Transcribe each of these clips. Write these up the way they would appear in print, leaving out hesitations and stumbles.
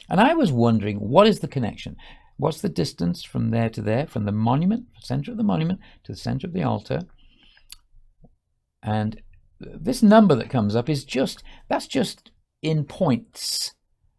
And I was wondering, what is the connection? What's the distance from there to there, from the monument, center of the monument, to the center of the altar? And this number that comes up is that's just in points.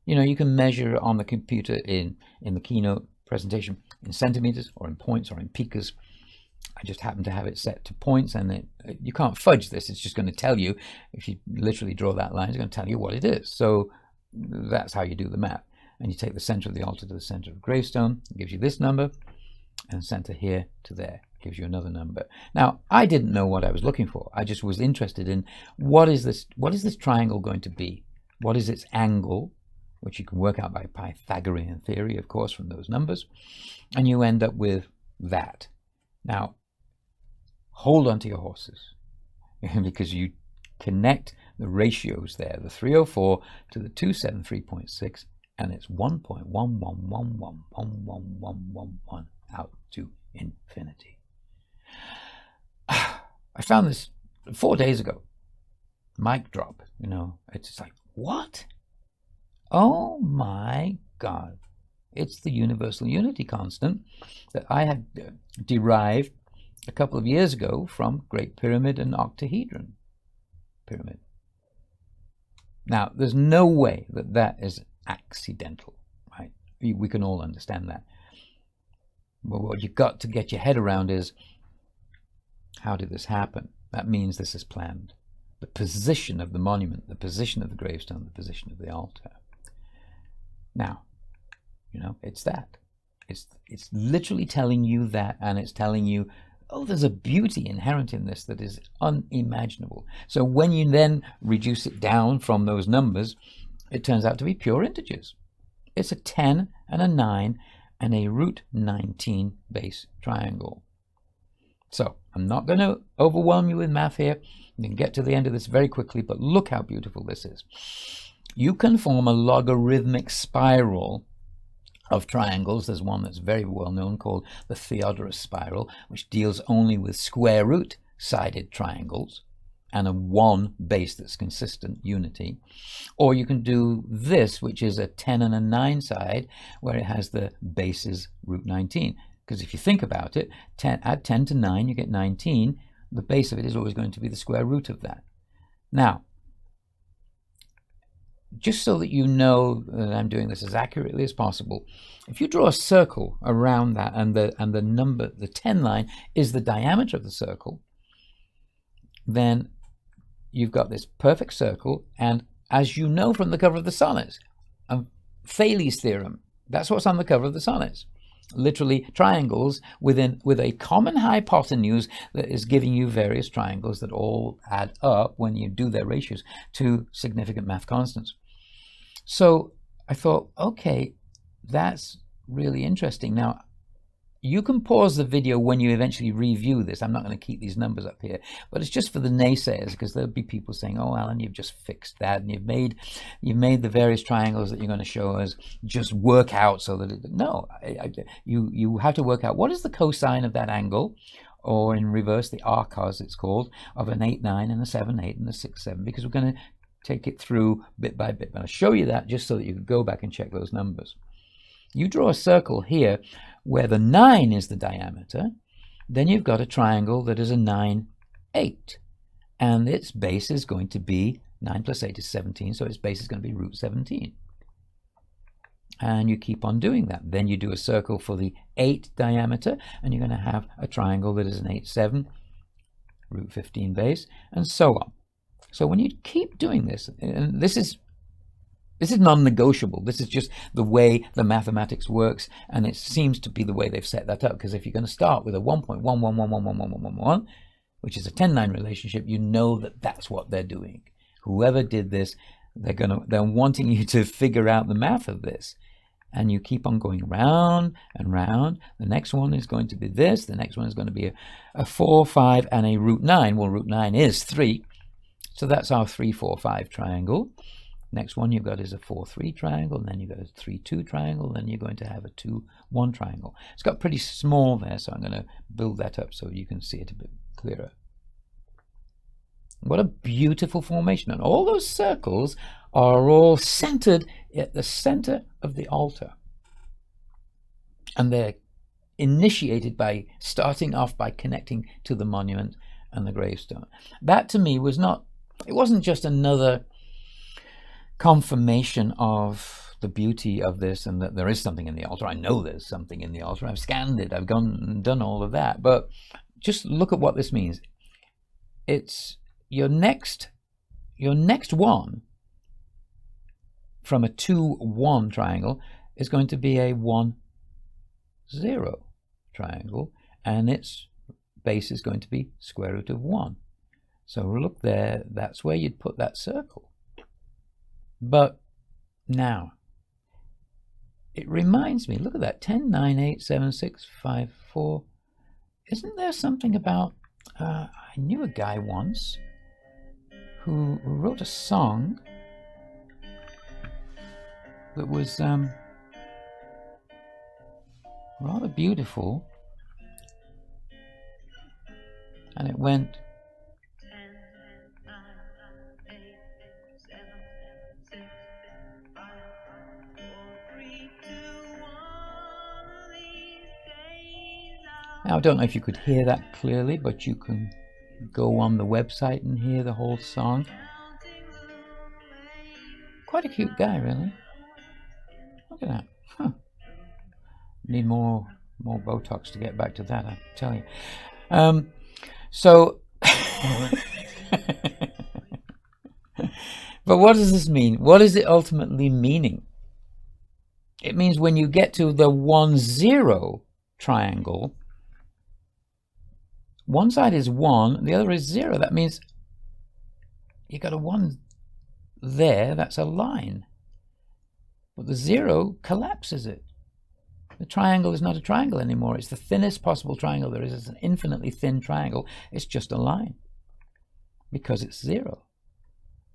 You know, you can measure on the computer in the keynote presentation in centimeters or in points or in picas. I just happen to have it set to points, and you can't fudge this. It's just going to tell you, if you literally draw that line, it's going to tell you what it is. So that's how you do the math. And you take the center of the altar to the center of the gravestone, it gives you this number, and center here to there gives you another number. Now, I didn't know what I was looking for. I just was interested in what is this triangle going to be? What is its angle, which you can work out by Pythagorean theory, of course, from those numbers, and you end up with that. Now, hold on to your horses, because you connect the ratios there, the 304 to the 273.6, and it's 1.11111111 out to infinity. I found this 4 days ago. Mic drop, you know. It's just like, what? Oh my God. It's the universal unity constant that I had derived a couple of years ago from Great Pyramid and octahedron pyramid. Now, there's no way that that is accidental, right? We can all understand that. But what you've got to get your head around is, how did this happen? That means this is planned. The position of the monument, the position of the gravestone, the position of the altar. Now, you know, it's that. It's literally telling you that, and it's telling you, oh, there's a beauty inherent in this that is unimaginable. So when you then reduce it down from those numbers, it turns out to be pure integers. It's a 10 and a 9 and a root 19 base triangle. So I'm not going to overwhelm you with math here. You can get to the end of this very quickly, but look how beautiful this is. You can form a logarithmic spiral of triangles. There's one that's very well known called the Theodorus spiral, which deals only with square root sided triangles and a one base that's consistent, unity. Or you can do this, which is a 10 and a 9 side, where it has the bases root 19. Because if you think about it, add 10 to 9, you get 19. The base of it is always going to be the square root of that. Now, just so that you know that I'm doing this as accurately as possible, if you draw a circle around that, and the number, the 10 line, is the diameter of the circle, then you've got this perfect circle. And as you know from the cover of the sonnets, Thales' theorem, that's what's on the cover of the sonnets. Literally triangles with a common hypotenuse that is giving you various triangles that all add up, when you do their ratios, to significant math constants. So I thought, okay, that's really interesting. Now, you can pause the video when you eventually review this. I'm not going to keep these numbers up here, but it's just for the naysayers, because there'll be people saying, oh, Alan, you've just fixed that, and you've made the various triangles that you're going to show us just work out so that no, you have to work out what is the cosine of that angle, or in reverse, the arccos it's called, of an 8-9 and a 7-8 and a 6-7, because we're going to take it through bit by bit. But I'll show you that just so that you can go back and check those numbers. You draw a circle here where the 9 is the diameter, then you've got a triangle that is a 9, 8. And its base is going to be 9 plus 8 is 17, so its base is going to be root 17. And you keep on doing that. Then you do a circle for the 8 diameter, and you're going to have a triangle that is an 8, 7, root 15 base, and so on. So when you keep doing this, and this is non-negotiable. This is just the way the mathematics works, and it seems to be the way they've set that up. Because if you're going to start with a 1.11111111, which is a 10-9 relationship, you know that that's what they're doing. Whoever did this, they're wanting you to figure out the math of this, and you keep on going round and round. The next one is going to be this. The next one is going to be a 4, 5, and a root 9. Well, root 9 is 3, so that's our 3, 4, 5 triangle. Next one you've got is a 4-3 triangle, and then you've got a 3-2 triangle, and then you're going to have a 2-1 triangle. It's got pretty small there, so I'm going to build that up so you can see it a bit clearer. What a beautiful formation. And all those circles are all centered at the center of the altar. And they're initiated by starting off by connecting to the monument and the gravestone. That to me was not, it wasn't just another confirmation of the beauty of this and that there is something in the altar. I know there's something in the altar. I've scanned it. I've gone and done all of that. But just look at what this means. It's your next one from a 2-1 triangle is going to be a 1-0 triangle, and its base is going to be square root of 1. So look there, that's where you'd put that circle. But now, it reminds me, look at that, 10, 9, 8, 7, 6, 5, 4. Isn't there something about, I knew a guy once who wrote a song that was rather beautiful, and it went, now I don't know if you could hear that clearly, but you can go on the website and hear the whole song. Quite a cute guy, really. Look at that. Huh. Need more Botox to get back to that, I tell you. But what does this mean? What is it ultimately meaning? It means when you get to the 1-0 triangle, one side is 1, the other is 0. That means you got a 1 there, that's a line. But the 0 collapses it. The triangle is not a triangle anymore. It's the thinnest possible triangle there is. It's an infinitely thin triangle. It's just a line because it's 0.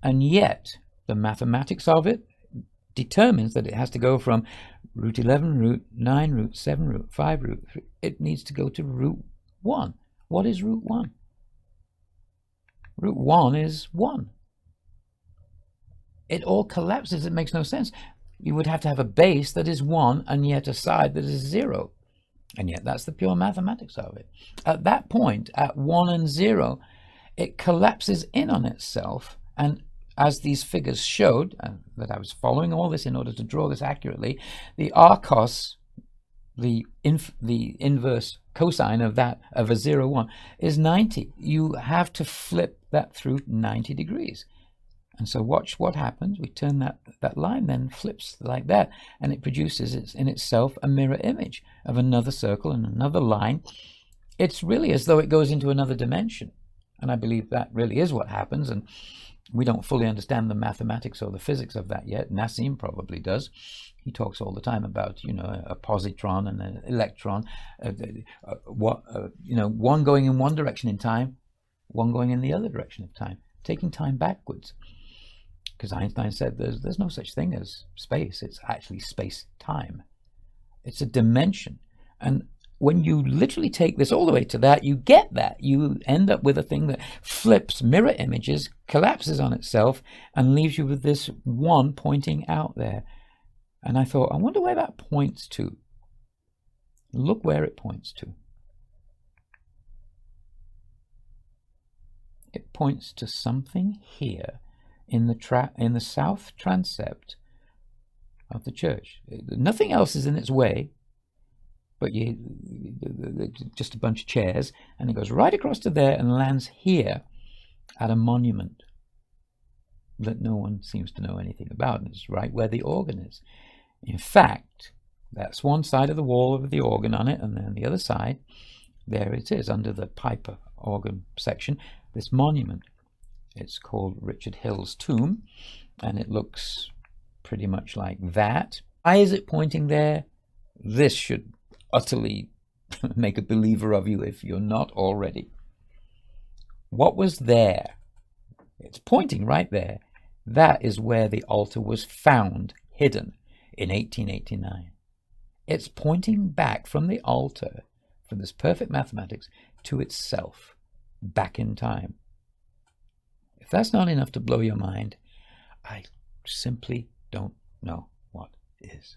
And yet the mathematics of it determines that it has to go from root 11, root 9, root 7, root 5, root 3. It needs to go to root 1. What is root 1? Root 1 is 1. It all collapses. It makes no sense. You would have to have a base that is 1 and yet a side that is 0. And yet that's the pure mathematics of it. At that point, at 1 and 0, it collapses in on itself. And as these figures showed, and that I was following all this in order to draw this accurately, the arcos, the inverse cosine of that, of a 0, 1, is 90. You have to flip that through 90 degrees. And so watch what happens. We turn that line, then flips like that, and it produces in itself a mirror image of another circle and another line. It's really as though it goes into another dimension. And I believe that really is what happens. And we don't fully understand the mathematics or the physics of that yet. Nassim probably does. He talks all the time about, a positron and an electron, one going in one direction in time, one going in the other direction of time, taking time backwards. Because Einstein said there's no such thing as space. It's actually space-time. It's a dimension. And when you literally take this all the way to that, you get that. You end up with a thing that flips mirror images, collapses on itself, and leaves you with this 1 pointing out there. And I thought, I wonder where that points to. Look where it points to. It points to something here in the south transept of the church. Nothing else is in its way, but just a bunch of chairs, and it goes right across to there and lands here at a monument that no one seems to know anything about, and it's right where the organ is. In fact, that's one side of the wall with the organ on it, and then the other side, there it is under the Piper organ section, this monument. It's called Richard Hill's tomb, and it looks pretty much like that. Why is it pointing there? This should utterly make a believer of you if you're not already. What was there? It's pointing right there. That is where the altar was found, hidden, in 1889. It's pointing back from the altar, from this perfect mathematics, to itself, back in time. If that's not enough to blow your mind, I simply don't know what is.